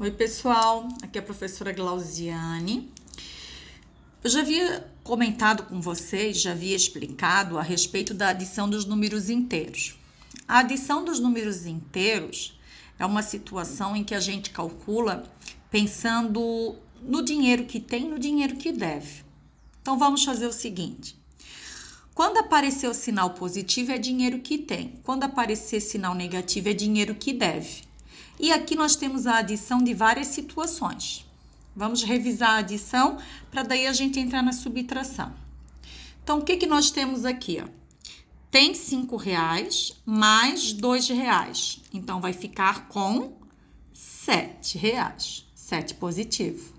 Oi, pessoal, aqui é a professora Glauziane. Eu já havia comentado com vocês, já havia explicado a respeito da adição dos números inteiros. A adição dos números inteiros é uma situação em que a gente calcula pensando no dinheiro que tem e no dinheiro que deve. Então, vamos fazer o seguinte. Quando aparecer o sinal positivo, é dinheiro que tem. Quando aparecer sinal negativo, é dinheiro que deve. E aqui nós temos a adição de várias situações. Vamos revisar a adição para daí a gente entrar na subtração. Então, o que nós temos aqui? Ó? Tem R$5 mais R$2. Então, vai ficar com R$7. 7 positivo.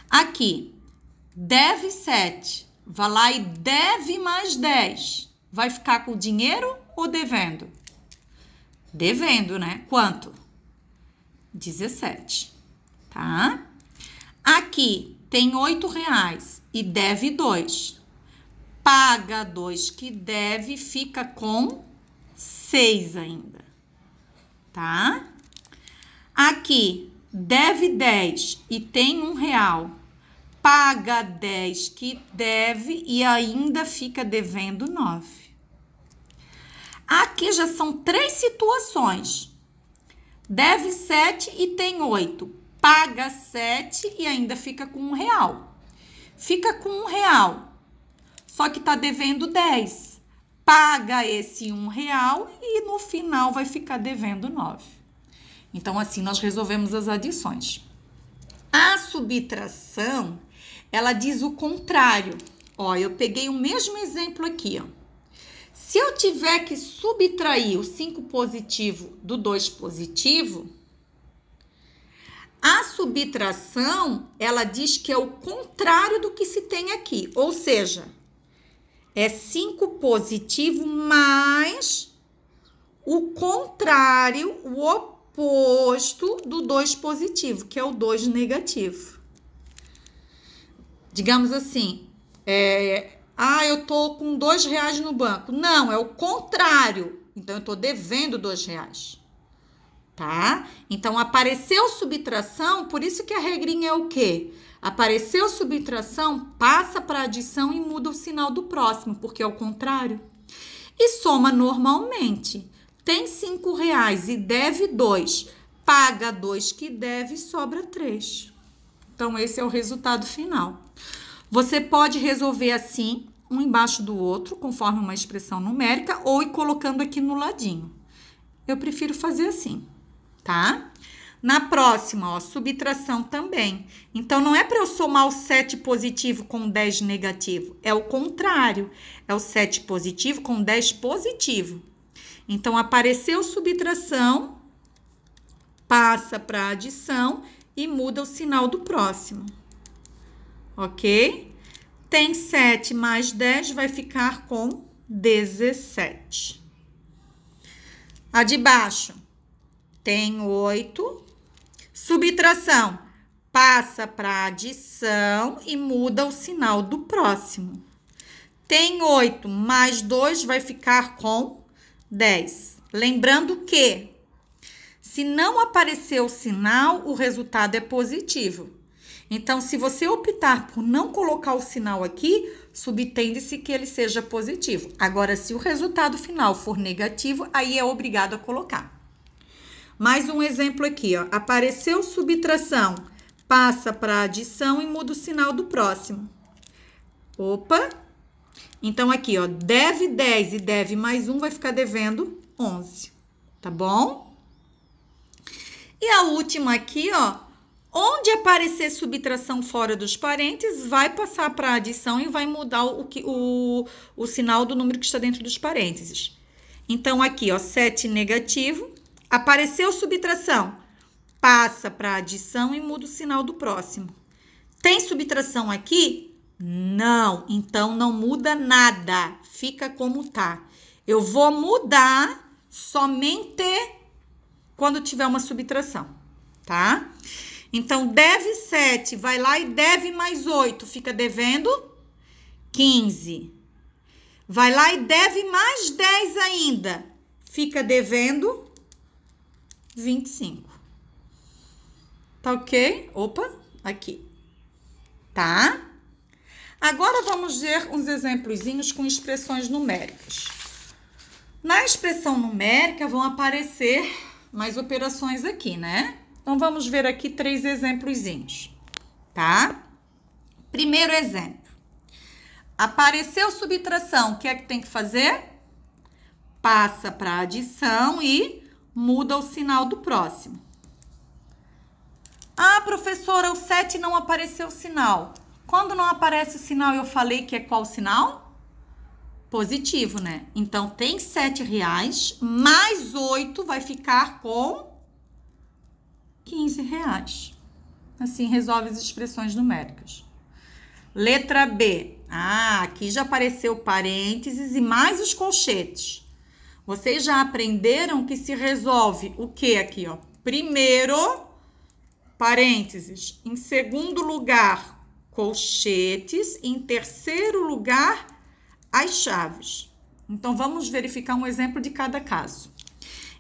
Aqui, deve 7. Vai lá e deve mais 10. Vai ficar com dinheiro ou devendo? Devendo, né? Quanto? 17, tá? Aqui tem R$8 e deve 2. Paga 2 que deve, fica com 6 ainda, tá? Aqui deve 10 e tem R$1. Paga 10 que deve e ainda fica devendo 9. Aqui já são 3 situações. Deve 7 e tem 8. Paga 7 e ainda fica com R$1. Fica com R$1, só que tá devendo 10. Paga esse R$1 e no final vai ficar devendo 9. Então, assim, nós resolvemos as adições. A subtração, ela diz o contrário. Ó, eu peguei o mesmo exemplo aqui, ó. Se eu tiver que subtrair o 5 positivo do 2 positivo, a subtração, ela diz que é o contrário do que se tem aqui. Ou seja, é 5 positivo mais o contrário, o oposto do 2 positivo, que é o 2 negativo. Digamos assim, eu tô com R$2 no banco. Não, é o contrário. Então, eu tô devendo R$2, tá? Então, apareceu subtração, por isso que a regrinha é o quê? Apareceu subtração, passa para adição e muda o sinal do próximo, porque é o contrário. E soma normalmente. Tem R$5 e deve 2. Paga 2 que deve e sobra 3. Então, esse é o resultado final. Você pode resolver assim, um embaixo do outro, conforme uma expressão numérica, ou ir colocando aqui no ladinho. Eu prefiro fazer assim, tá? Na próxima, ó, subtração também. Então, não é para eu somar o 7 positivo com o 10 negativo. É o contrário. É o 7 positivo com 10 positivo. Então, apareceu subtração, passa para adição e muda o sinal do próximo. Ok? Tem 7 mais 10, vai ficar com 17. A de baixo tem 8. Subtração, passa para adição e muda o sinal do próximo. Tem 8 mais 2, vai ficar com 10. Lembrando que, se não aparecer o sinal, o resultado é positivo. Então, se você optar por não colocar o sinal aqui, subtende-se que ele seja positivo. Agora, se o resultado final for negativo, aí é obrigado a colocar. Mais um exemplo aqui, ó. Apareceu subtração, passa para adição e muda o sinal do próximo. Opa! Então, aqui, ó, deve 10 e deve mais 1, vai ficar devendo 11. Tá bom? E a última aqui, ó. Onde aparecer subtração fora dos parênteses, vai passar para adição e vai mudar o sinal do número que está dentro dos parênteses. Então, aqui, ó, 7 negativo. Apareceu subtração, passa para adição e muda o sinal do próximo. Tem subtração aqui? Não. Então, não muda nada. Fica como tá. Eu vou mudar somente quando tiver uma subtração, tá? Então, deve 7, vai lá e deve mais 8, fica devendo 15. Vai lá e deve mais 10 ainda, fica devendo 25. Tá ok? Opa, aqui. Tá? Agora vamos ver uns exemplozinhos com expressões numéricas. Na expressão numérica vão aparecer mais operações aqui, né? Então, vamos ver aqui 3 exemplozinhos, tá? Primeiro exemplo. Apareceu subtração, o que é que tem que fazer? Passa para adição e muda o sinal do próximo. Ah, professora, o 7 não apareceu o sinal. Quando não aparece o sinal, eu falei que é qual sinal? Positivo, né? Então, tem R$7, mais 8 vai ficar com R$15. Assim, resolve as expressões numéricas. Letra B. Ah, aqui já apareceu parênteses e mais os colchetes. Vocês já aprenderam que se resolve o que aqui, ó? Primeiro, parênteses. Em segundo lugar, colchetes. Em terceiro lugar, as chaves. Então, vamos verificar um exemplo de cada caso.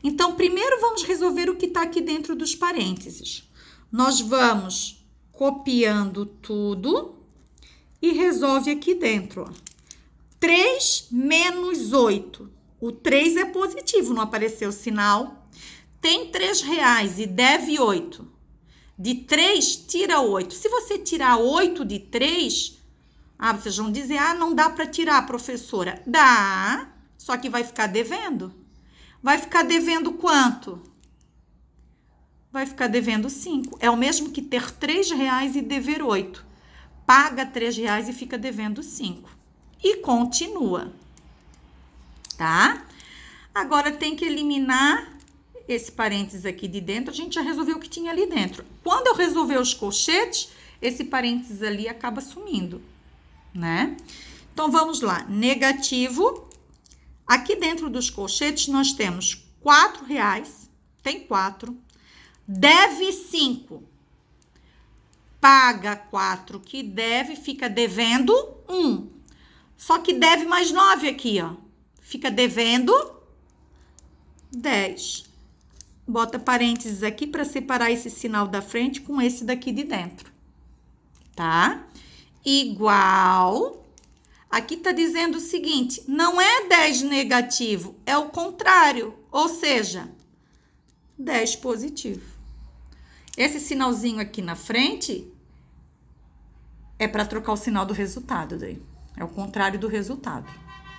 Então, primeiro vamos resolver o que está aqui dentro dos parênteses. Nós vamos copiando tudo e resolve aqui dentro, ó. 3 menos 8. O 3 é positivo, não apareceu o sinal. Tem R$3 e deve 8. De 3, tira 8. Se você tirar 8 de 3, vocês vão dizer, não dá para tirar, professora. Dá, só que vai ficar devendo. Vai ficar devendo quanto? Vai ficar devendo 5. É o mesmo que ter R$3 e dever 8. Paga R$3 e fica devendo 5. E continua. Tá? Agora tem que eliminar esse parênteses aqui de dentro. A gente já resolveu o que tinha ali dentro. Quando eu resolver os colchetes, esse parênteses ali acaba sumindo, né? Então, vamos lá. Negativo. Aqui dentro dos colchetes, nós temos R$4. Tem 4. Deve 5. Paga 4 que deve, fica devendo 1. Só que deve mais 9 aqui, ó. Fica devendo 10. Bota parênteses aqui para separar esse sinal da frente com esse daqui de dentro. Tá? Igual. Aqui tá dizendo o seguinte, não é 10 negativo, é o contrário. Ou seja, 10 positivo. Esse sinalzinho aqui na frente é para trocar o sinal do resultado daí. É o contrário do resultado,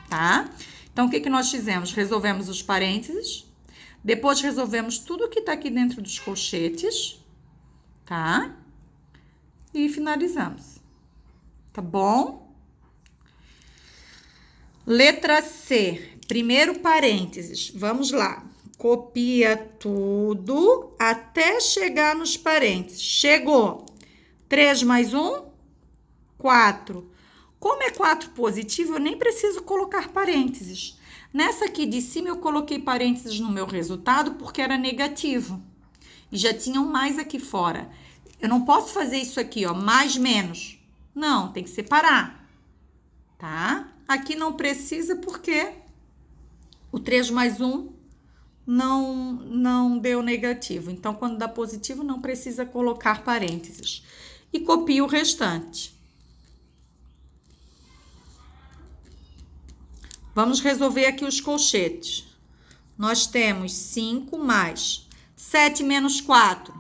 tá? Então, o que nós fizemos? Resolvemos os parênteses. Depois, resolvemos tudo que tá aqui dentro dos colchetes, tá? E finalizamos. Tá bom? Letra C. Primeiro parênteses. Vamos lá. Copia tudo até chegar nos parênteses. Chegou. 3 mais 1, 4. Como é 4 positivo, eu nem preciso colocar parênteses. Nessa aqui de cima, eu coloquei parênteses no meu resultado porque era negativo. E já tinham mais aqui fora. Eu não posso fazer isso aqui, ó, mais, menos. Não, tem que separar. Tá? Aqui não precisa porque o 3 mais 1 não deu negativo. Então, quando dá positivo, não precisa colocar parênteses. E copio o restante. Vamos resolver aqui os colchetes. Nós temos 5 mais 7 menos 4,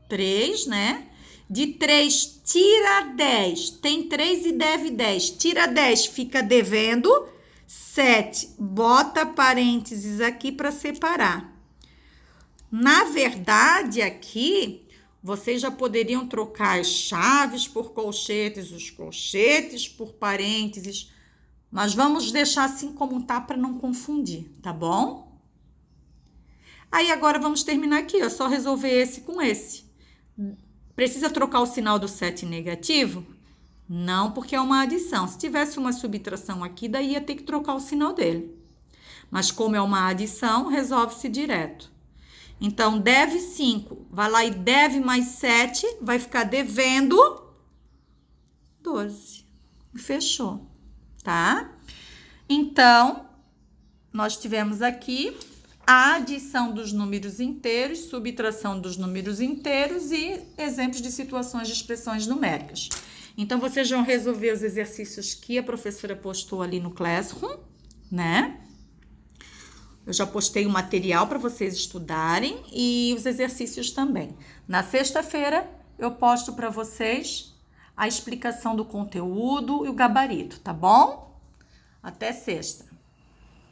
3, né? De 3, tira 10. Tem 3 e deve 10. Tira 10, fica devendo 7. Bota parênteses aqui para separar. Na verdade, aqui, vocês já poderiam trocar as chaves por colchetes, os colchetes por parênteses. Mas vamos deixar assim como tá para não confundir, tá bom? Aí, agora vamos terminar aqui, ó. Só resolver esse com esse. Precisa trocar o sinal do 7 negativo? Não, porque é uma adição. Se tivesse uma subtração aqui, daí ia ter que trocar o sinal dele. Mas como é uma adição, resolve-se direto. Então, deve 5. Vai lá e deve mais 7. Vai ficar devendo 12. Fechou, tá? Então, nós tivemos aqui a adição dos números inteiros, subtração dos números inteiros e exemplos de situações de expressões numéricas. Então, vocês vão resolver os exercícios que a professora postou ali no Classroom, né? Eu já postei o material para vocês estudarem e os exercícios também. Na sexta-feira, eu posto para vocês a explicação do conteúdo e o gabarito, tá bom? Até sexta.